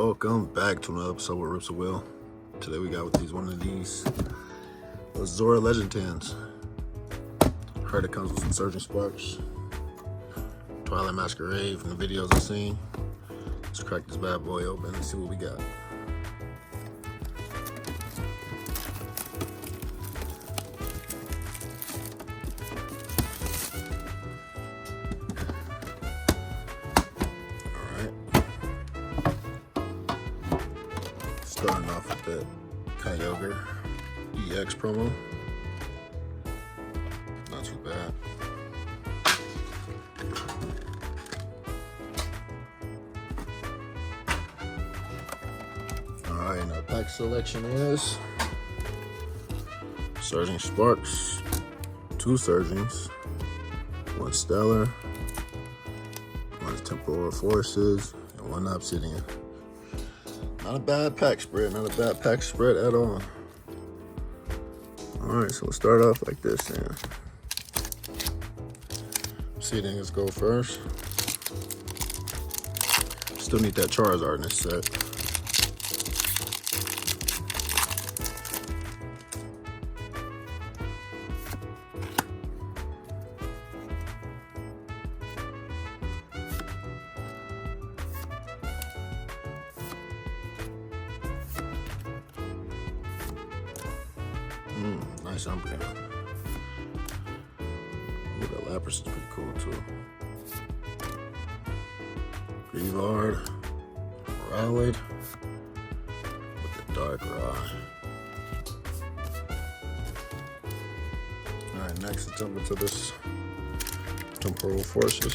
Welcome back to another episode with Rips of Will. Today we got one of these Azura Legend tins. Heard it comes with some Surging Sparks, Twilight Masquerade from the videos I've seen. Let's crack this bad boy open and see what we got. Starting off with that Kyogre EX promo. Not too bad. Alright, and our pack selection is Surging Sparks, 2 Surgings, 1 Stellar, 1 Temporal Forces, and 1 Obsidian. Not a bad pack spread, not a bad pack spread at all. Alright, so we'll start off like this then. Obsidian, let's go first. Still need that Charizard in this set. Nice Umbreon. Ooh, that Lapras is pretty cool too. Greavard, Rowlet with the Dark Rod. Alright, next let's jump into this Temporal Forces.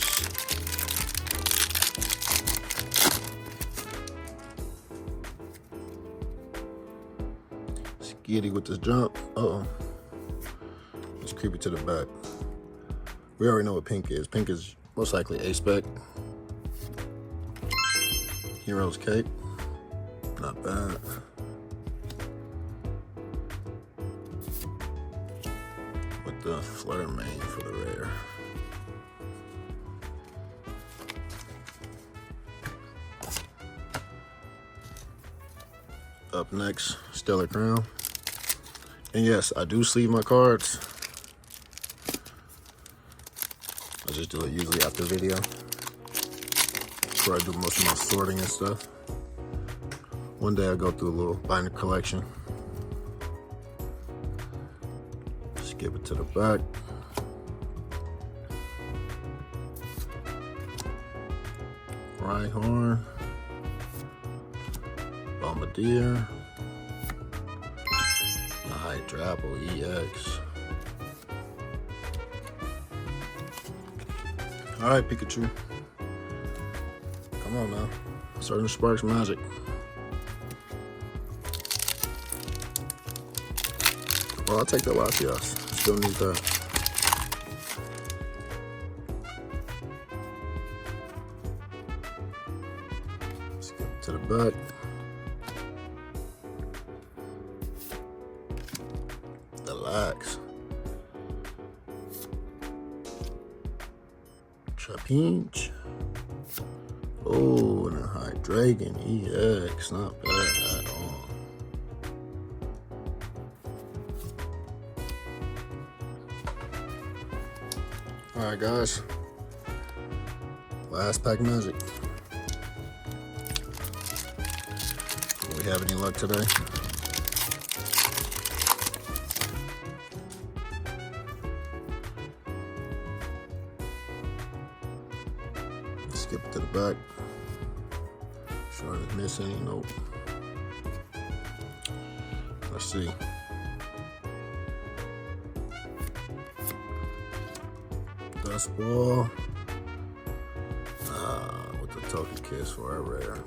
Skitty with this jump. Uh-oh. Let's creep it to the back. We already know what pink is. Pink is most likely A-Spec. Hero's Cape. Not bad. With the Flutter Mane for the rare. Up next, Stellar Crown. And yes, I do sleeve my cards. I just do it usually after video. That's where I do most of my sorting and stuff. One day I'll go through a little binder collection. Skip it to the back. Rhyhorn. Bombardier. Hydrapple EX. Alright, Pikachu. Come on now. Surging Sparks magic. Well, I'll take the Latias. Still need that. Skip to the back. Relax. Trapinch. Oh, and a Hydreigon EX. Not bad at all. Alright, guys. Last pack magic. Do we have any luck today? Skip it to the back. Sure I didn't miss any. Nope. Let's see. Dust Ball. With the Togekiss for our rare.